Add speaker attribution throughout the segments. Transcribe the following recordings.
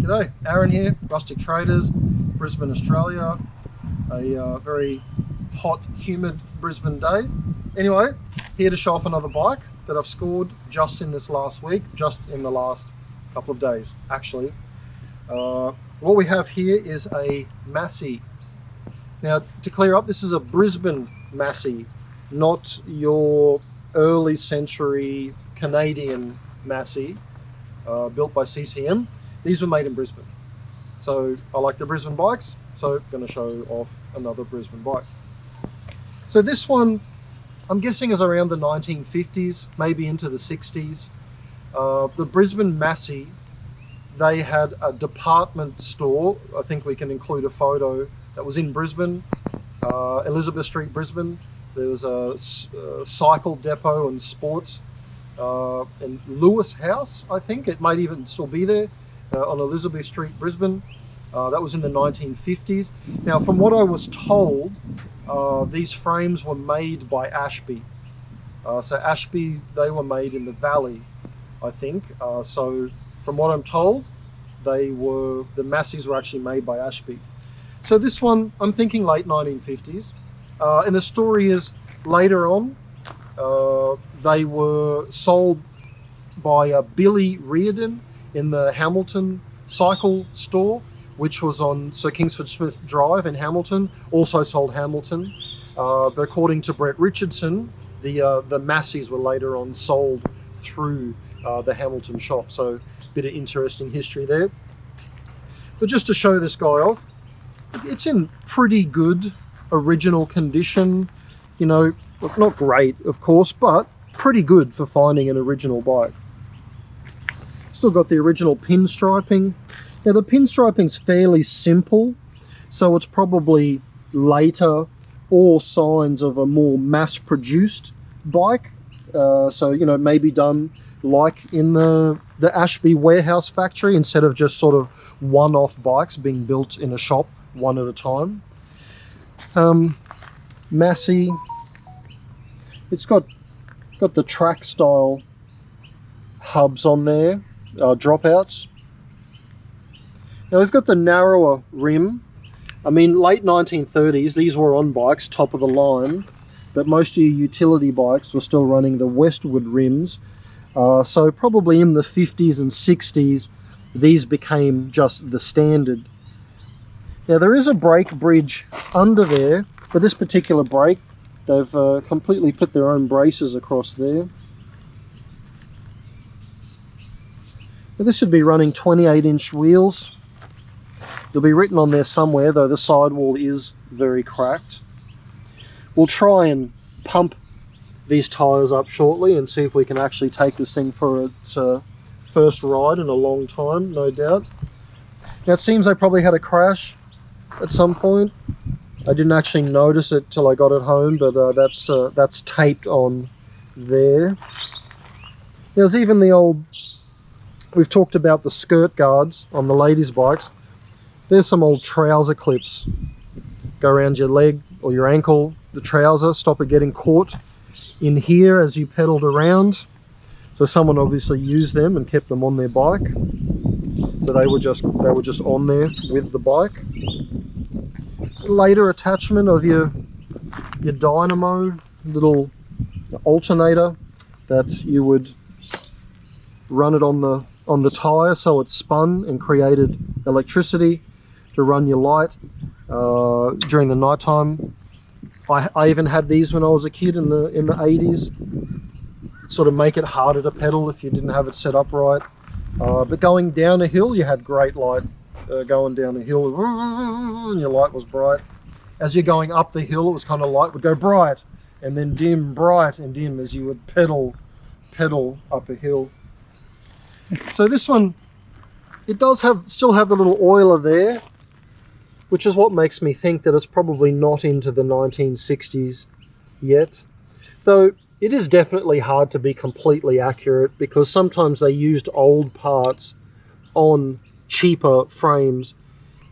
Speaker 1: G'day, Aaron here, Rustic Traders, Brisbane, Australia. A very hot, humid Brisbane day. Anyway, here to show off another bike that I've scored just in this last week, just in the last couple of days, actually. What we have here is a Massey. Now, to clear up, this is a Brisbane Massey, not your early century Canadian Massey, built by CCM. These were made in Brisbane. So I like the Brisbane bikes, so I'm going to show off another Brisbane bike. So this one, I'm guessing is around the 1950s, maybe into the 60s. The Brisbane Massey, they had a department store. I think we can include a photo that was in Brisbane, Elizabeth Street, Brisbane. There was a cycle depot and sports and Lewis House, I think. It might even still be there on Elizabeth Street, Brisbane. That was in the 1950s. Now, from what I was told, these frames were made by Ashby. So Ashby, they were made in the Valley, I think. So from what I'm told, the Masseys were actually made by Ashby. So this one, I'm thinking late 1950s. And the story is later on, they were sold by Billy Reardon in the Hamilton Cycle store, which was on Sir Kingsford Smith Drive in Hamilton, also sold Hamilton. But according to Brett Richardson, the Masseys were later on sold through the Hamilton shop. So a bit of interesting history there. But just to show this guy off, it's in pretty good original condition. You know, not great, of course, but pretty good for finding an original bike. Still got the original pinstriping. Now the pinstriping's fairly simple, so it's probably later or signs of a more mass-produced bike. So, you know, maybe done like in the Ashby warehouse factory instead of just sort of one-off bikes being built in a shop one at a time. Massey, it's got the track style hubs on there, dropouts. Now we've got the narrower rim. I mean, late 1930s, these were on bikes, top of the line, but most of your utility bikes were still running the Westwood rims. So probably in the 50s and 60s, these became just the standard. Now there is a brake bridge under there. For this particular brake, they've completely put their own braces across there. Now this should be running 28-inch wheels. It'll be written on there somewhere, though the sidewall is very cracked. We'll try and pump these tyres up shortly and see if we can actually take this thing for its first ride in a long time, no doubt. Now it seems they probably had a crash at some point. I didn't actually notice it till I got it home, but that's taped on there. There's even the old, we've talked about the skirt guards on the ladies' bikes. There's some old trouser clips. Go around your leg or your ankle, the trouser, stop it getting caught in here as you pedaled around. So someone obviously used them and kept them on their bike. So they were just on there with the bike. Later attachment of your dynamo, little alternator that you would run it on the tire so it spun and created electricity to run your light during the night time. I even had these when I was a kid in the 80s. Sort of make it harder to pedal if you didn't have it set up right. But going down a hill, you had great light. Going down a hill and your light was bright. As you're going up the hill, it was kind of light would go bright and then dim, bright and dim as you would pedal up a hill. So this one, it does still have the little oiler there, which is what makes me think that it's probably not into the 1960s yet. Though it is definitely hard to be completely accurate because sometimes they used old parts on cheaper frames.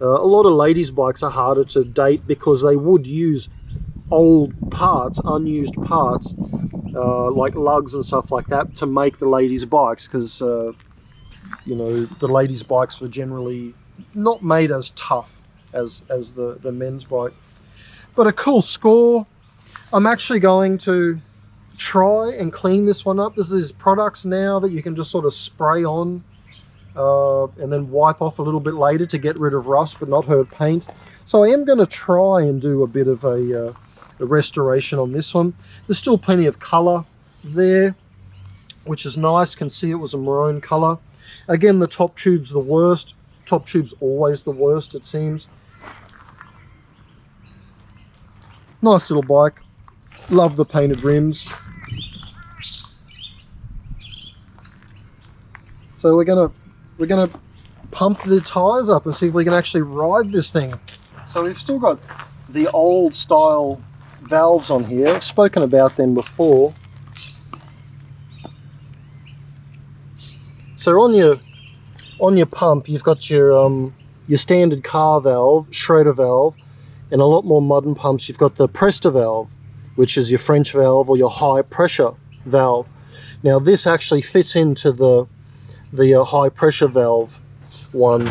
Speaker 1: A lot of ladies' bikes are harder to date because they would use old parts, unused parts, like lugs and stuff like that to make the ladies' bikes, because you know, the ladies' bikes were generally not made as tough as the men's bike. But a cool score. I'm actually going to try and clean this one up. This is products now that you can just sort of spray on and then wipe off a little bit later to get rid of rust but not hurt paint. So I am going to try and do a bit of a restoration on this one. There's still plenty of color there, which is nice. Can see it was a maroon color. Again, the top tube's the worst. Top tube's always the worst, it seems. Nice little bike. Love the painted rims. So we're gonna pump the tires up and see if we can actually ride this thing. So we've still got the old style valves on here. I've spoken about them before. So on your pump, you've got your standard car valve, shredder valve, and a lot more modern pumps. You've got the Presta valve, which is your French valve or your high pressure valve. Now this actually fits into the high pressure valve one.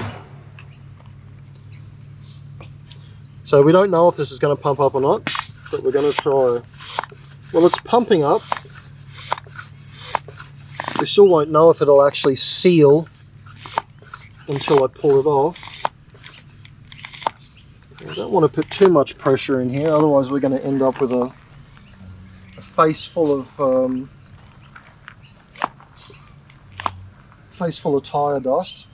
Speaker 1: So we don't know if this is going to pump up or not, but we're going to try. Well, it's pumping up. We still won't know if it'll actually seal until I pull it off. I don't want to put too much pressure in here, otherwise we're going to end up with a face full of tire dust.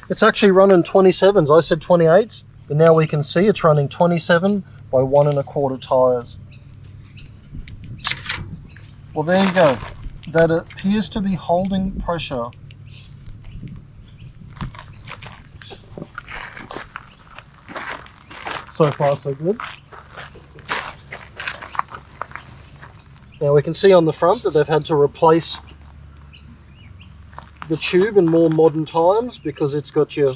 Speaker 1: It's actually running 27s. I said 28s, but now we can see it's running 27 by 1 1/4 tires. Well, there you go. That appears to be holding pressure. So far so good. Now we can see on the front that they've had to replace the tube in more modern times because it's got your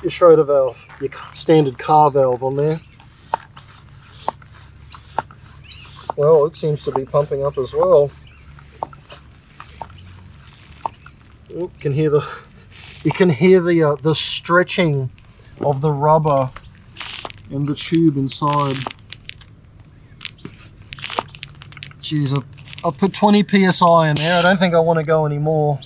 Speaker 1: Schroeder valve, your standard car valve on there. Well, it seems to be pumping up as well. Oh, you can hear the stretching of the rubber and the tube inside. Jeez, I'll put 20 psi in there. I don't think I want to go any more.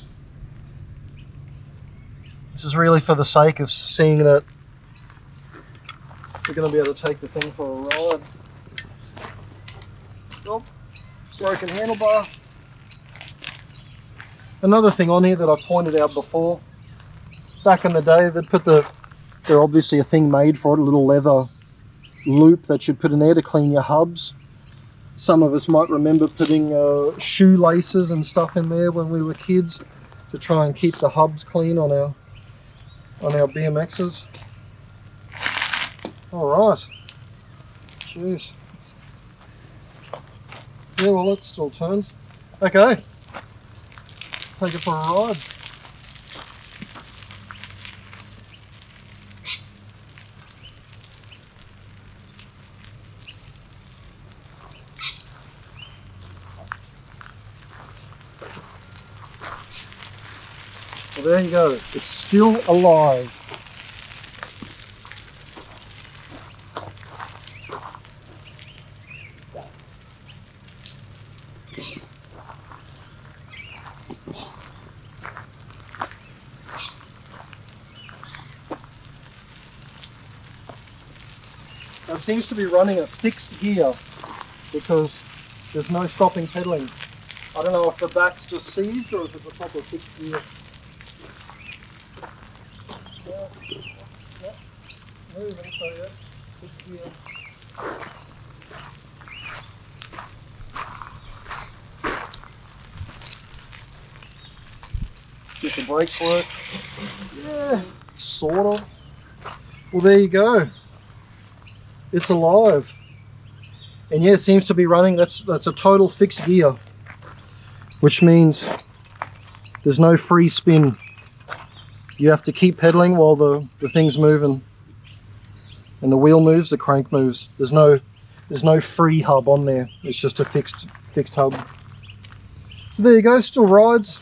Speaker 1: This is really for the sake of seeing that we're going to be able to take the thing for a ride. Oh, broken handlebar. Another thing on here that I pointed out before, back in the day they'd put they're obviously a thing made for it, a little leather loop that you'd put in there to clean your hubs. Some of us might remember putting shoelaces and stuff in there when we were kids to try and keep the hubs clean on our BMXs. Alright. Jeez. Yeah, well that still turns. Okay. Take it for a ride. Well, there you go. It's still alive. It seems to be running a fixed gear because there's no stopping pedaling. I don't know if the back's just seized or if it's a proper fixed gear. Yeah. Moving, so yeah, fixed gear. Get the brakes work. Yeah, sort of. Well, there you go. It's alive, and yeah, it seems to be running. That's a total fixed gear, which means there's no free spin. You have to keep pedaling while the thing's moving, and the wheel moves, the crank moves. There's no free hub on there. It's just a fixed hub. So there you go. Still rides.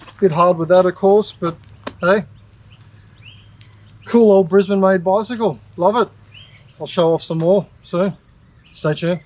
Speaker 1: A bit hard with that, of course, but Hey, cool old Brisbane made bicycle, love it. I'll show off some more soon, stay tuned.